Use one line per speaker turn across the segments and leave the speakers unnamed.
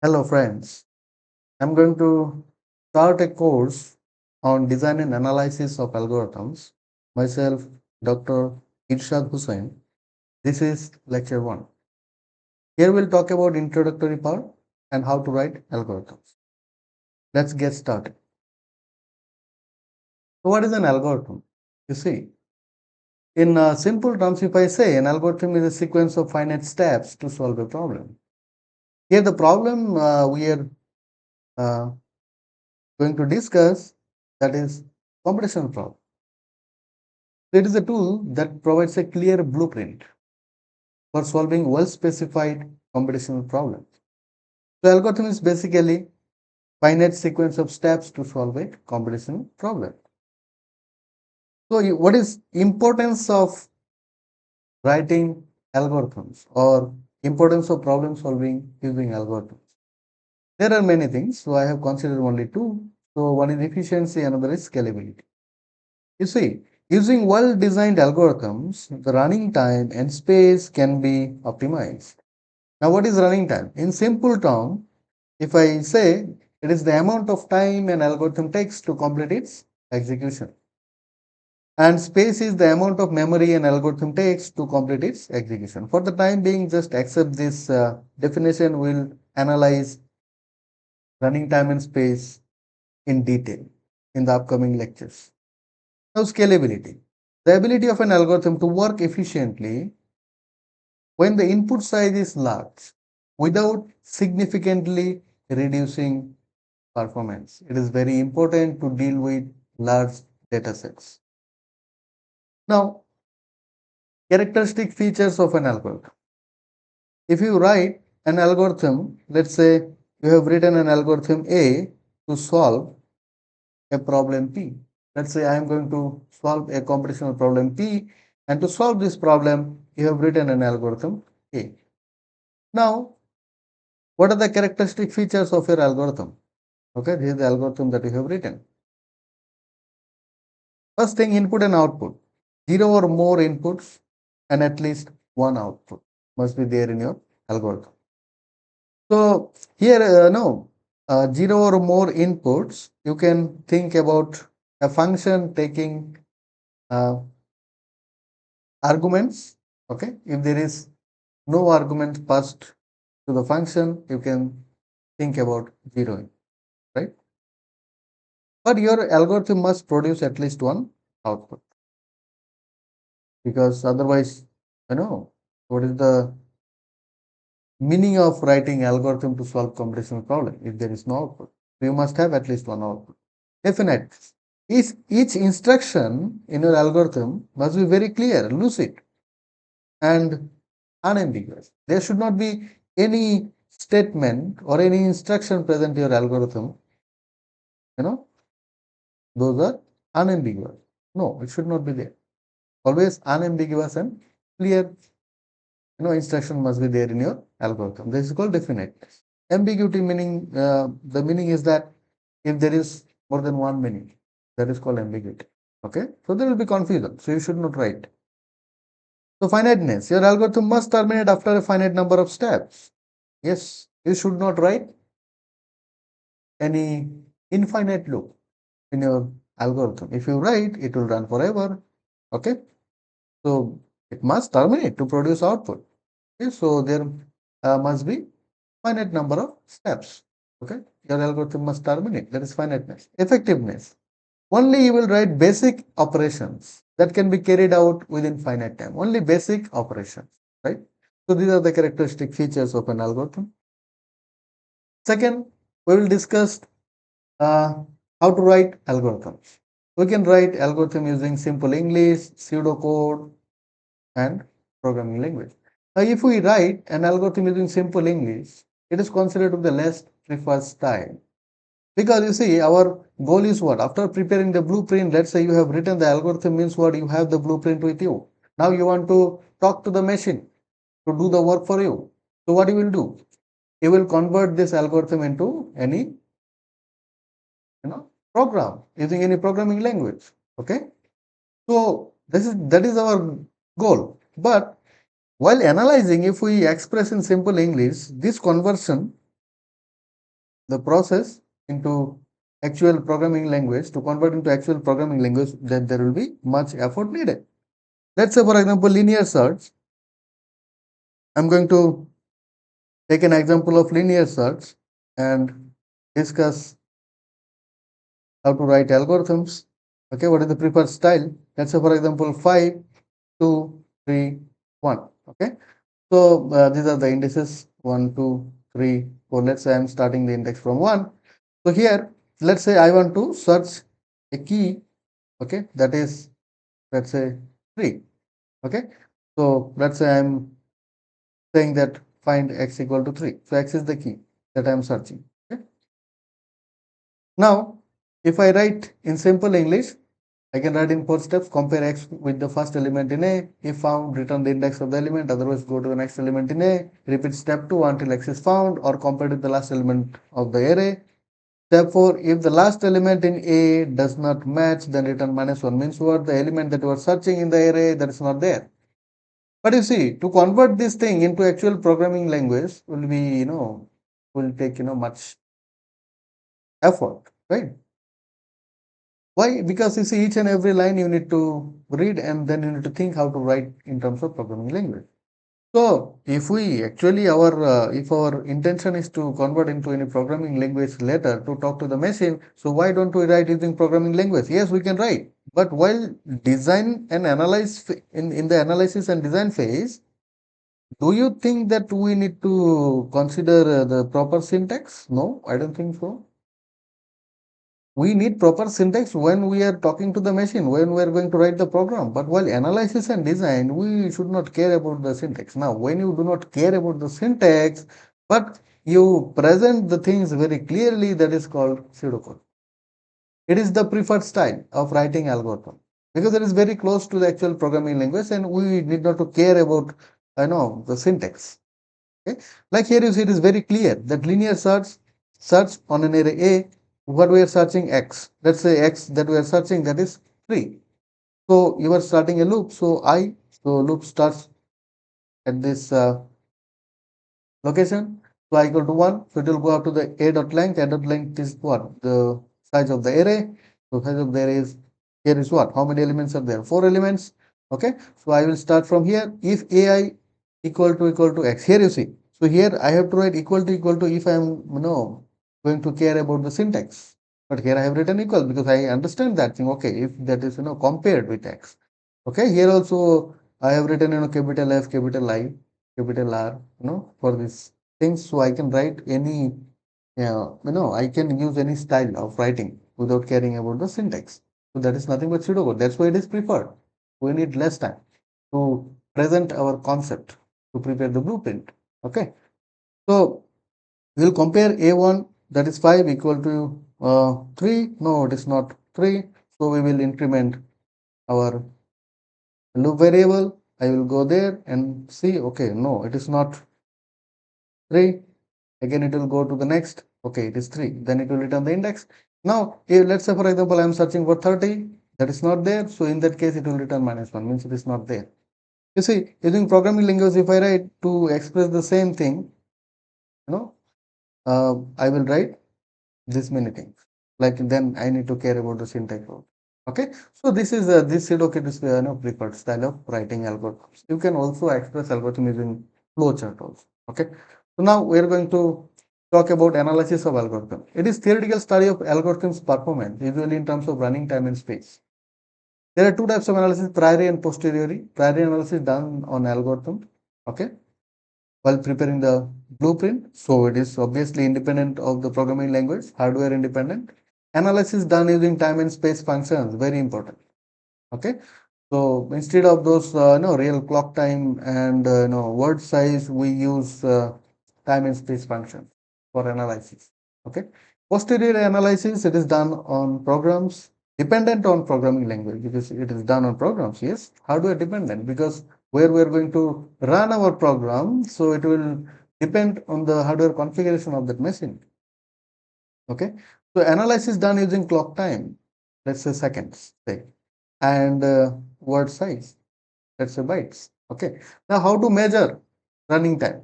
Hello friends, I'm going to start a course on design and analysis of algorithms. Myself, Dr. Irshad Hussain. This is lecture 1. Here we'll talk about introductory part and how to write algorithms. Let's get started. So what is an algorithm? You see, in simple terms, if I say an algorithm is a sequence of finite steps to solve a problem. Here the problem we are uh, going to discuss, that is computational problem. It is a tool that provides a clear blueprint for solving well-specified computational problems. So algorithm is basically finite sequence of steps to solve a computational problem. So what is importance of writing algorithms or importance of problem solving using algorithms? There are many things, so I have considered only two. So one is efficiency, another is scalability. You see, using well-designed algorithms, the running time and space can be optimized. Now, what is running time? In simple term, if I say it is the amount of time an algorithm takes to complete its execution, and space is the amount of memory an algorithm takes to complete its execution. For the time being, just accept this definition. We'll analyze running time and space in detail in the upcoming lectures. Now, scalability. The ability of an algorithm to work efficiently when the input size is large without significantly reducing performance. It is very important to deal with large data sets. Now, characteristic features of an algorithm. If you write an algorithm, let's say you have written an algorithm A to solve a problem P. Let's say I am going to solve a computational problem P, and to solve this problem, you have written an algorithm A. Now, what are the characteristic features of your algorithm? Okay, this is the algorithm that you have written. First thing, input and output. Zero or more inputs and at least one output must be there in your algorithm. So here, zero or more inputs, you can think about a function taking uh, arguments. Okay, if there is no argument passed to the function, you can think about zeroing, right? But your algorithm must produce at least one output, because otherwise, what is the meaning of writing algorithm to solve computational problem if there is no output? You must have at least one output. Definite. Each instruction in your algorithm must be very clear, lucid, and unambiguous. There should not be any statement or any instruction present in your algorithm, you know, those are unambiguous. No, it should not be there. Always unambiguous and clear, instruction must be there in your algorithm. This is called definiteness. Ambiguity meaning, the meaning is that if there is more than one meaning, that is called ambiguity. Okay, so there will be confusion. So you should not write. So finiteness, your algorithm must terminate after a finite number of steps. Yes, you should not write any infinite loop in your algorithm. If you write, it will run forever. Okay, so it must terminate to produce output. Okay, so there must be finite number of steps. Okay, your algorithm must terminate. That is finiteness. Effectiveness. Only you will write basic operations that can be carried out within finite time. Only basic operations, right? So these are the characteristic features of an algorithm. Second, we will discuss uh, how to write algorithms. We can write algorithm using simple English, pseudocode, and programming language. Now, if we write an algorithm using simple English, it is considered to be the less preferred style. Because you see, our goal is what? After preparing the blueprint, let's say you have written the algorithm, means what? You have the blueprint with you. Now you want to talk to the machine to do the work for you. So what you will do? You will convert this algorithm into any program using any programming language. Okay. So that is our goal. But while analyzing, if we express in simple English, this conversion the process into actual programming language, to convert into actual programming language, then there will be much effort needed. Let's say, for example, linear search. I'm going to take an example of linear search and discuss how to write algorithms. Okay, what is the preferred style? Let's say, for example, 5, 2, 3, 1. Okay, so these are the indices 1, 2, 3, 4. Let's say I'm starting the index from 1. So here, let's say I want to search a key. Okay, that is, let's say, 3. Okay, so let's say I'm saying that find x equal to 3. So x is the key that I'm searching. Okay. Now, if I write in simple English, I can write in 4 steps: compare x with the first element in A. If found, return the index of the element. Otherwise, go to the next element in A. Repeat step 2 until x is found, or compare with the last element of the array. Step 4, if the last element in A does not match, then return -1. Means what? The element that you are searching in the array, that is not there. But you see, to convert this thing into actual programming language will be, will take, much effort, right? Why? Because you see, each and every line you need to read, and then you need to think how to write in terms of programming language. So if we actually if our intention is to convert into any programming language later to talk to the machine, so why don't we write using programming language? Yes, we can write, but while design and analyze in the analysis and design phase, do you think that we need to consider the proper syntax? No, I don't think so. We need proper syntax when we are talking to the machine, when we are going to write the program. But while analysis and design, we should not care about the syntax. Now, when you do not care about the syntax, but you present the things very clearly, that is called pseudocode. It is the preferred style of writing algorithm because it is very close to the actual programming language, and we need not to care about the syntax. Okay? Like here you see, it is very clear that linear search on an array A, what we are searching x. Let's say x that we are searching, that is 3. So you are starting a loop. So loop starts at this location. So I equal to 1. So it will go up to the a dot length. A dot length is what? The size of the array. So size of the array is, here is what? How many elements are there? 4 elements. Okay. So I will start from here. If ai equal to x. Here you see. So here I have to write equal to if I am going to care about the syntax. But here I have written equal because I understand that thing. Okay, if that is compared with x. Okay, here also I have written capital F, capital I, capital R, for these things. So I can write any, I can use any style of writing without caring about the syntax. So that is nothing but pseudocode. That's why it is preferred. We need less time to present our concept, to prepare the blueprint. Okay. So we'll compare A1, that is 5 equal to 3. No, it is not 3. So we will increment our loop variable. I will go there and see, okay, no, it is not 3. Again, it will go to the next. Okay, it is 3. Then it will return the index. Now, here, let's say, for example, I am searching for 30. That is not there. So in that case, it will return -1, means it is not there. You see, using programming language, if I write to express the same thing, I will write this many things. Like then I need to care about the syntax. Okay, so this is this pseudocode is preferred style of writing algorithms. You can also express algorithm using flowchart also. Okay, so now we are going to talk about analysis of algorithm. It is theoretical study of algorithms performance, usually in terms of running time and space. There are two types of analysis: priori and posteriori. Priori analysis done on algorithm. Okay, while preparing the blueprint. So it is obviously independent of the programming language, hardware independent. Analysis done using time and space functions, very important. Okay. So instead of those real clock time and word size, we use time and space functions for analysis. Okay. Posterior analysis, it is done on programs dependent on programming language because it is done on programs. Yes, hardware dependent because where we are going to run our program, so it will depend on the hardware configuration of that machine. Okay. So analysis done using clock time, let's say seconds, say, and word size, let's say bytes. Okay. Now how to measure running time?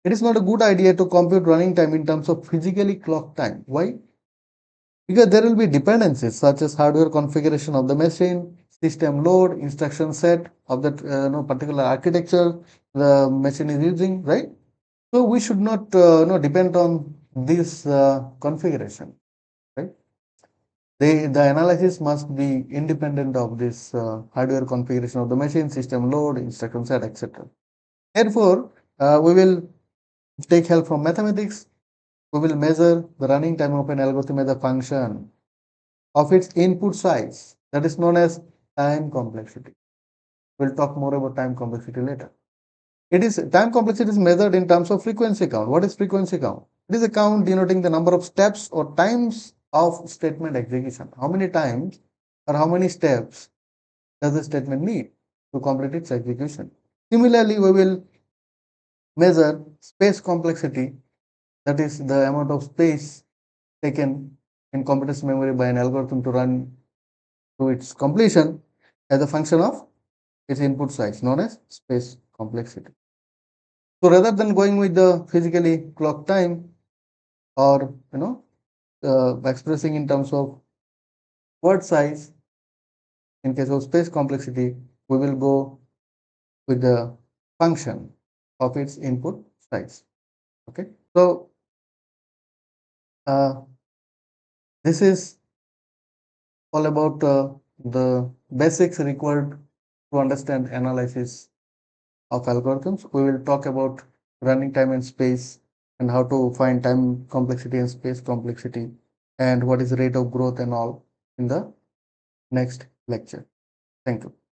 It is not a good idea to compute running time in terms of physically clock time. Why? Because there will be dependencies such as hardware configuration of the machine, system load, instruction set of that particular architecture the machine is using, right? So we should not depend on this configuration, right? The analysis must be independent of this hardware configuration of the machine, system load, instruction set, etc. Therefore, we will take help from mathematics. We will measure the running time of an algorithm as a function of its input size, that is known as time complexity. We'll talk more about time complexity later. It is time complexity is measured in terms of frequency count. What is frequency count? It is a count denoting the number of steps or times of statement execution. How many times or how many steps does the statement need to complete its execution? Similarly, we will measure space complexity, that is the amount of space taken in computational memory by an algorithm to run to its completion as a function of its input size, known as space complexity. So rather than going with the physically clock time or expressing in terms of word size, in case of space complexity, we will go with the function of its input size. Okay, so uh, this is all about the basics required to understand analysis of algorithms. We will talk about running time and space and how to find time complexity and space complexity and what is the rate of growth and all in the next lecture. Thank you.